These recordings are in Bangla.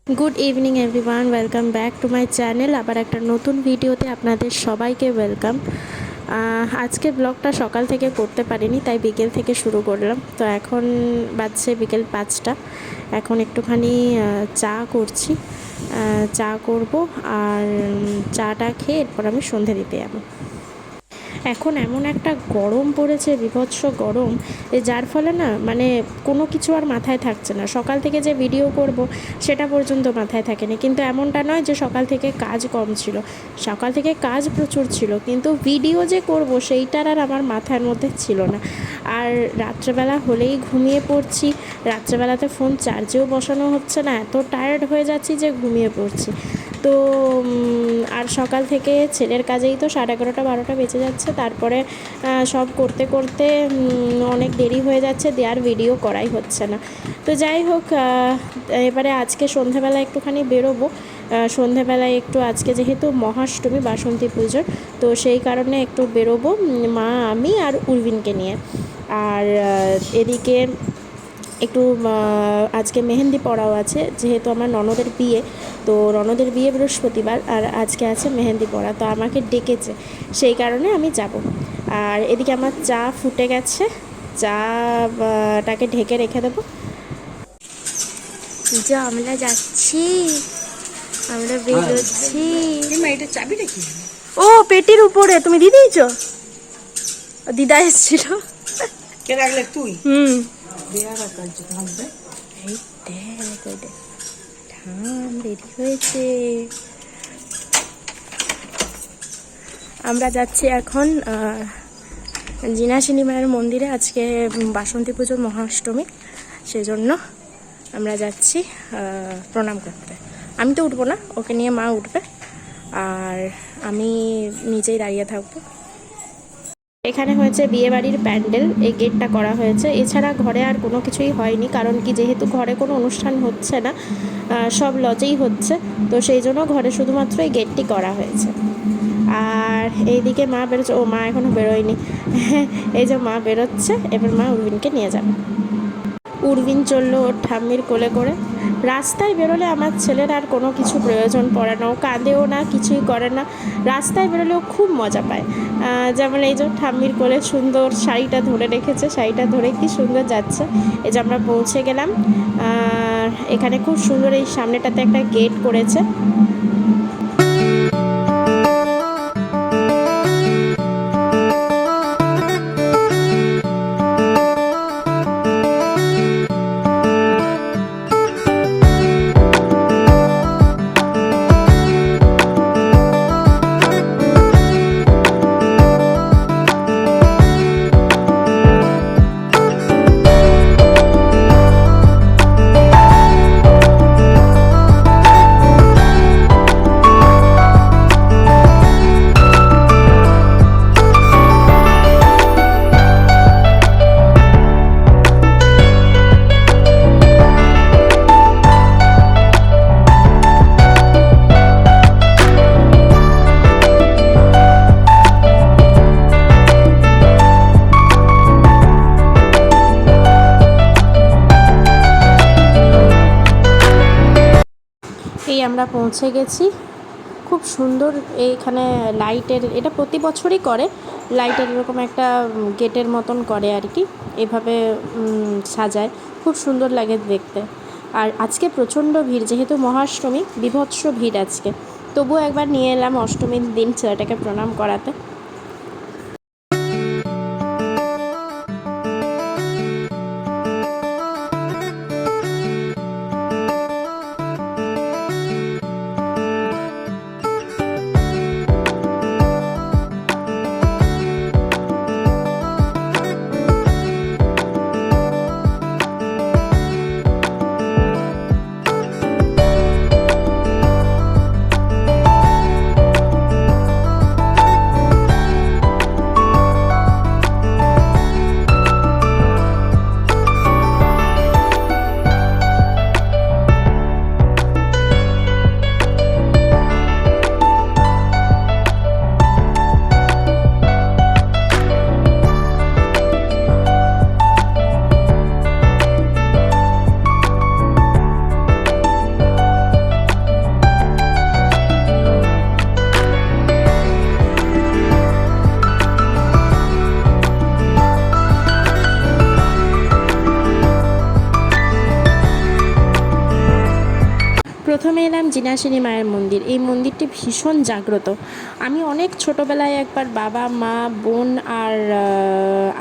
Good evening everyone, welcome back to my channel. আবার একটা নতুন ভিডিওতে আপনাদের সবাইকে ওয়েলকাম। আজকে ব্লগটা সকাল থেকে করতে পারিনি, তাই বিকেল থেকে শুরু করলাম। তো এখন বাজছে বিকেল 5টা। এখন একটুখানি চা করছি, চা করব আর চাটা খেয়ে এরপর আমি সন্ধে দিতে যাবো। এখন এমন একটা গরম পড়েছে, বীভৎস গরম, যার ফলে না মানে কোনো কিছু আর মাথায় থাকছে না। সকাল থেকে যে ভিডিও করব সেটা পর্যন্ত মাথায় থাকেনি, কিন্তু এমনটা নয় যে সকাল থেকে কাজ কম ছিল, সকাল থেকে কাজ প্রচুর ছিল, কিন্তু ভিডিও যে করব সেইটার আর আমার মাথার মধ্যে ছিল না। আর রাত্রেবেলা হলেই ঘুমিয়ে পড়ছি, রাত্রেবেলাতে ফোন চার্জেও বসানো হচ্ছে না, এত টায়ার্ড হয়ে যাচ্ছি যে ঘুমিয়ে পড়ছি। তো আর সকাল থেকে ছেলের কাজেই তো 11:30-12টা বেজে যাচ্ছে, তারপরে সব করতে করতে অনেক দেরি হয়ে যাচ্ছে, দেওয়ার ভিডিও করাই হচ্ছে না। তো যাই হোক, এবারে আজকে সন্ধেবেলা একটুখানি বেরোবো। সন্ধেবেলায় একটু আজকে যেহেতু মহাষ্টমী, বাসন্তী পুজোর, তো সেই কারণে একটু বেরোবো মা, আমি আর উর্বিনকে নিয়ে। আর এদিকে একটু আজকে মেহেন্দি পড়াও আছে, যেহেতু আমার ননদের বিয়ে, তো ননদের বিয়ে বৃহস্পতিবার, আর আজকে আছে মেহেন্দি পড়া, তো আমাকে ডেকেছে, সেই কারণে আমি যাব। আর এদিকে আমার চা ফুটে গেছে, চাটাকে ঢেকে রেখে দেবো। যা আমরা যাচ্ছি, আমরা বেরোচ্ছি। ও পেটির উপরে তুমি দিয়ে দিয়েছ? দিদা এসেছিল। তুই রেডি হয়েছে। আমরা যাচ্ছি এখন জিনাশিনী মায়ের মন্দিরে, আজকে বাসন্তী পুজোর মহাষ্টমী, সেজন্য আমরা যাচ্ছি প্রণাম করতে। আমি তো উঠবো না, ওকে নিয়ে মা উঠবে, আর আমি নিজেই দাঁড়িয়ে থাকবো। এখানে হয়েছে বিয়েবাড়ির প্যান্ডেল, এই গেটটা করা হয়েছে, এছাড়া ঘরে আর কোনো কিছুই হয়নি, কারণ কি যেহেতু ঘরে কোনো অনুষ্ঠান হচ্ছে না, সব লজেই হচ্ছে, তো সেই জন্য ঘরে শুধুমাত্র এই গেটটি করা হয়েছে। আর এইদিকে মা বেরোচ্ছে, ও মা এখনও বেরোয়নি, এই যে মা বেরোচ্ছে, এবার মা উর্বিনকে নিয়ে যাবে। উর্বিন চললো ওর ঠাম্মির কোলে করে। রাস্তায় বেরোলে আমার ছেলের আর কোনো কিছু প্রয়োজন পড়ে না, ও কাঁদেও না, কিছুই করে না, রাস্তায় বেরোলেও খুব মজা পায়। যেমন এই যে ঠাম্মির কোলে সুন্দর শাড়িটা ধরে রেখেছে, শাড়িটা ধরে কি সুন্দর যাচ্ছে। এই যে আমরা পৌঁছে গেলাম, এখানে খুব সুন্দর এই সামনেটাতে একটা গেট করেছে। এই আমরা পৌঁছে গেছি, খুব সুন্দর। এইখানে লাইটের, এটা প্রতি বছরই করে, লাইটের এরকম একটা গেটের মতন করে আর কি, এভাবে সাজায়, খুব সুন্দর লাগে দেখতে। আর আজকে প্রচণ্ড ভিড়, যেহেতু মহাষ্টমী, বীভৎস ভিড় আজকে, তবুও একবার নিয়ে এলাম অষ্টমীর দিন ছেলেটাকে প্রণাম করাতে। প্রথমে এলাম জিনাসিনী মায়ের মন্দির। এই মন্দিরটি ভীষণ জাগ্রত। আমি অনেক ছোটোবেলায় একবার বাবা, মা, বোন আর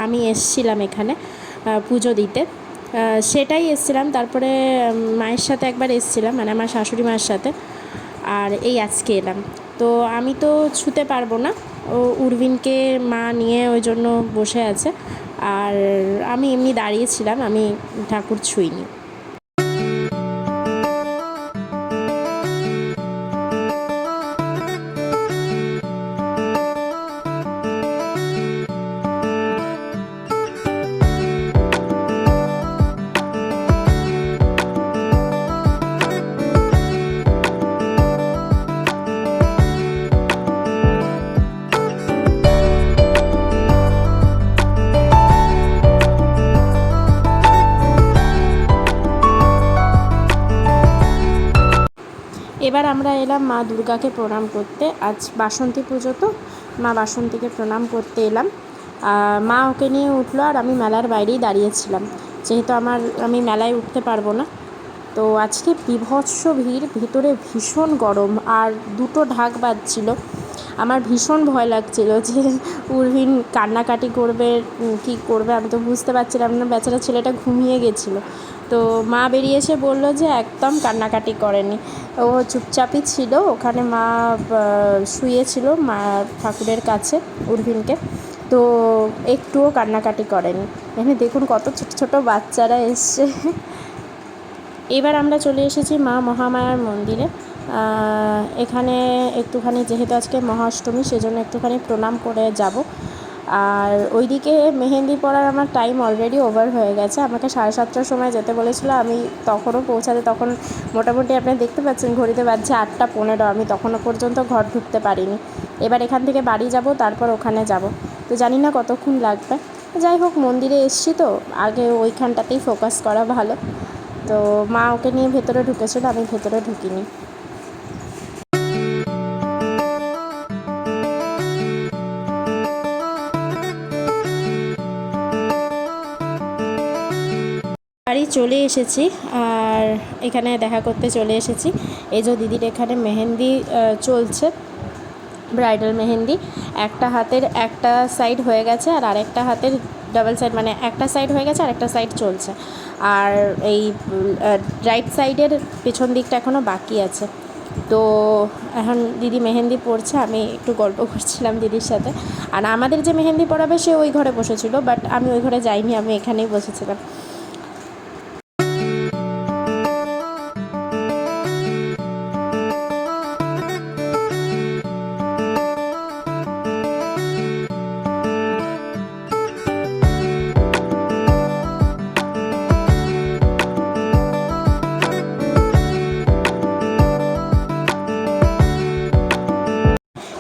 আমি এসছিলাম এখানে পুজো দিতে। সেটাই এসছিলাম। তারপরে মায়ের সাথে একবার এসছিলাম, মানে আমার শাশুড়ি মায়ের সাথে। আর এই আজকে এলাম। তো আমি তো ছুতে পারবো না, ও উর্বিনকে মা নিয়ে ওই জন্য বসে আছে। আর আমি এমনি দাঁড়িয়েছিলাম, আমি ঠাকুর ছুঁইনি। এবার আমরা এলাম মা দুর্গাকে প্রণাম করতে। আজ বাসন্তী পুজো, তো মা বাসন্তীকে প্রণাম করতে এলাম। মা ওকে নিয়ে উঠলো আর আমি মেলার বাইরেই দাঁড়িয়েছিলাম, যেহেতু আমি মেলায় উঠতে পারবো না। তো আজকে বীভৎস ভিড়, ভিতরে ভীষণ গরম আর দুটো ঢাক বাজছিল। আমার ভীষণ ভয় লাগছিল যে উর্বিন কান্নাকাটি করবে কি করবে, আমি তো বুঝতে পারছিলাম না। বেচারা ছেলেটা ঘুমিয়ে গেছিলো। তো মা বেরিয়ে এসে বললো যে একদম কান্নাকাটি করেনি, ও চুপচাপই ছিল। ওখানে মা শুয়েছিল মা ঠাকুরের কাছে উর্বিনকে, তো একটুও কান্নাকাটি করেনি। এখানে দেখুন কত ছোটো ছোটো বাচ্চারা এসছে। এবার আমরা চলে এসেছি মা মহামায়ার মন্দিরে। এখানে একটুখানি, যেহেতু আজকে মহাষ্টমী, সেজন্য একটুখানি প্রণাম করে যাব। আর ওইদিকে মেহেন্দি পড়ার আমার টাইম অলরেডি ওভার হয়ে গেছে। আমাকে 7:30টার সময় যেতে বলেছিল, আমি তখনও পৌঁছাতে, তখন মোটামুটি আপনি দেখতে পাচ্ছেন ঘড়িতে বাজছে 8:15। আমি তখনও পর্যন্ত ঘর ঢুকতে পারিনি। এবার এখান থেকে বাড়ি যাব, তারপর ওখানে যাব। তো জানি না কতক্ষণ লাগবে। যাই হোক, মন্দিরে এসছি তো আগে ওইখানটাতেই ফোকাস করা ভালো। তো মা ওকে নিয়ে ভেতরে ঢুকেছিল, আমি ভেতরে ঢুকিনি। বাড়ি চলে এসেছি আর এখানে দেখা করতে চলে এসেছি। এই যে দিদির এখানে মেহেন্দি চলছে, ব্রাইডাল মেহেন্দি। একটা হাতের একটা সাইড হয়ে গেছে আর আরেকটা হাতের ডাবল সাইড, মানে একটা সাইড হয়ে গেছে আর একটা সাইড চলছে। আর এই রাইট সাইডের পেছন দিকটা এখনও বাকি আছে। তো এখন দিদি মেহেন্দি পড়ছে, আমি একটু গল্প করছিলাম দিদির সাথে। আর আমাদের যে মেহেন্দি পড়াবে সে ওই ঘরে বসেছিল, বাট আমি ওই ঘরে যাইনি, আমি এখানেই বসেছিলাম।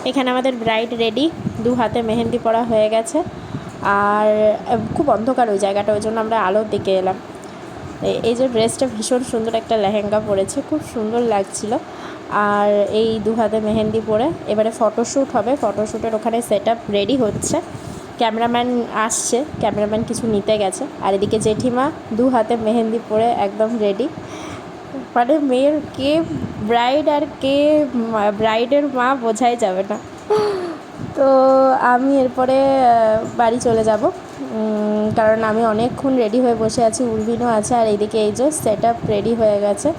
এখানে আমাদের ব্রাইড রেডি, 2 হাতে মেহেন্দি পরা হয়ে গেছে। আর খুব অন্ধকার ওই জায়গাটা, ওই জন্য আমরা আলোর দিকে এলাম। এই যে ড্রেসটা ভীষণ সুন্দর, একটা লেহেঙ্গা পরেছে, খুব সুন্দর লাগছিল। আর এই 2 হাতে মেহেন্দি পরে এবারে ফটোশ্যুট হবে। ফটোশ্যুটের ওখানে সেট আপ রেডি হচ্ছে, ক্যামেরাম্যান আসছে, ক্যামেরাম্যান কিছু নিতে গেছে। আর এদিকে জেঠিমা 2 হাতে মেহেন্দি পরে একদম রেডি। মানে মেয়ের কে ব্রাইড আর কে ব্রাইডের মা বোঝাই যাবে না। তো আমি এরপরে বাড়ি চলে যাব, কারণ আমি অনেকক্ষণ রেডি হয়ে বসে আছি, উর্বিনও আছে। আর এইদিকে এই যে সেট আপ রেডি হয়ে গেছে,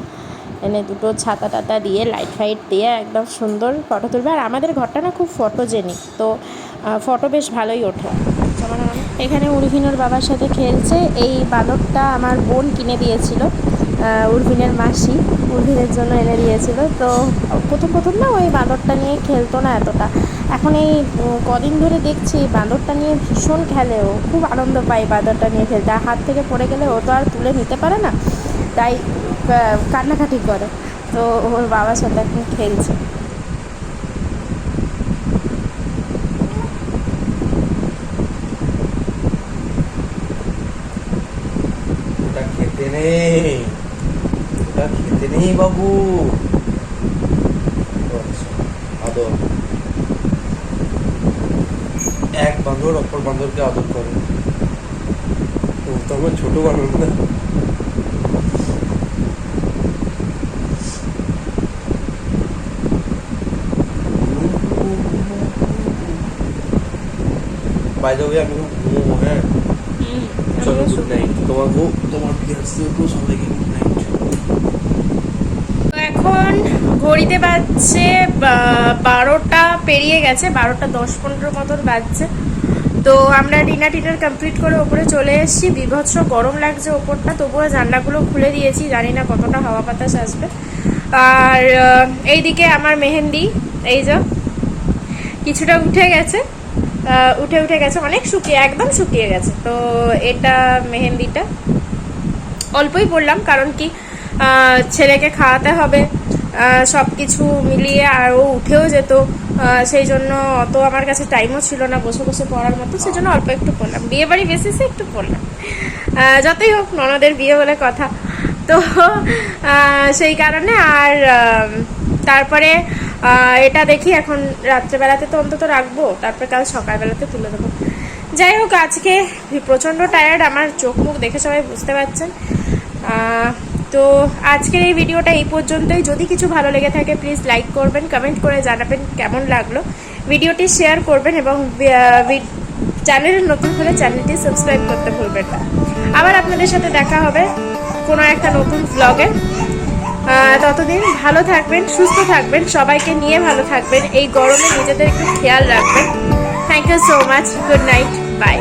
এনে দুটো ছাতা টাতা দিয়ে লাইট ফাইট দিয়ে একদম সুন্দর ফটো তুলবে। আর আমাদের ঘরটা না খুব ফটোজেনিক, তো ফটো বেশ ভালোই ওঠে। এখানে উর্বিনের বাবার সাথে খেলছে। এই বাঁদরটা আমার বোন কিনে দিয়েছিল, উর্বিনের মাসি উর্বিনের জন্য এনে দিয়েছিল। তো প্রথম না ওই বাঁদরটা নিয়ে খেলতো না এতটা, এখন এই কদিন ধরে দেখছি বাঁদরটা নিয়ে ভীষণ খেলে। ও খুব আনন্দ পায় বাঁদরটা নিয়ে খেলতে। আর হাত থেকে পড়ে গেলে ও তো আর তুলে নিতে পারে না, তাই কান্নাকাটি করে। তো ওর বাবার সাথে এখন খেলছে। খেতে নেই, ওটা খেতে নেই বাবু। আদর, এক বাঁদর অপর বাঁদরকে আদর করে। ও তো আমার ছোট বাঁদর না। বাই দ্য ওয়ে আমি ঘুমোবো। হ্যাঁ চলো, গুড নাইট। তোমার ভিউয়ার্সদেরকেও সবাইকে গুড নাইট। তো এখন ঘড়িতে বাজছে 12টা পেরিয়ে গেছে, 12টা 10-15 মতন বাজছে। তো আমরা ডিনার কমপ্লিট করে ওপরে চলে এসেছি। বিভৎস গরম লাগছে ওপরটা, তবুও জানলাগুলো খুলে দিয়েছি, জানি না কতটা হাওয়া বাতাস আসবে। আর এইদিকে আমার মেহেন্দি, এই যে কিছুটা উঠে গেছে, উঠে গেছে, অনেক শুকিয়ে, একদম শুকিয়ে গেছে। তো এটা মেহেন্দিটা অল্পই পড়লাম, কারণ কি ছেলেকে খাওয়াতে হবে, সব কিছু মিলিয়ে, আর ও উঠেও যেত, সেই জন্য অত আমার কাছে টাইমও ছিল না বসে বসে পড়ার মতো, সেই জন্য অল্প একটু পড়লাম, বিয়ে বাড়ি বেসিসে একটু পড়লাম। যতই হোক ননদের বিয়ে বলে কথা, তো সেই কারণে। আর তারপরে এটা দেখি এখন রাত্রেবেলাতে তো অন্তত রাখবো, তারপর কাল সকালবেলাতে তুলে দেবো। যাই হোক, আজকে প্রচণ্ড টায়ার্ড, আমার চোখ মুখ দেখে সবাই বুঝতে পারছেন। তো আজকের এই ভিডিওটা এই পর্যন্তই। যদি কিছু ভালো লেগে থাকে প্লিজ লাইক করবেন, কমেন্ট করে জানাবেন কেমন লাগলো, ভিডিওটি শেয়ার করবেন, এবং চ্যানেলে নতুন হলে চ্যানেলটি সাবস্ক্রাইব করতে ভুলবেন না। আবার আপনাদের সাথে দেখা হবে কোনো একটা নতুন ব্লগে। ততদিন ভালো থাকবেন, সুস্থ থাকবেন, সবাইকে নিয়ে ভালো থাকবেন, এই গরমে নিজেদের একটু খেয়াল রাখবেন। Thank you so much, good night, by.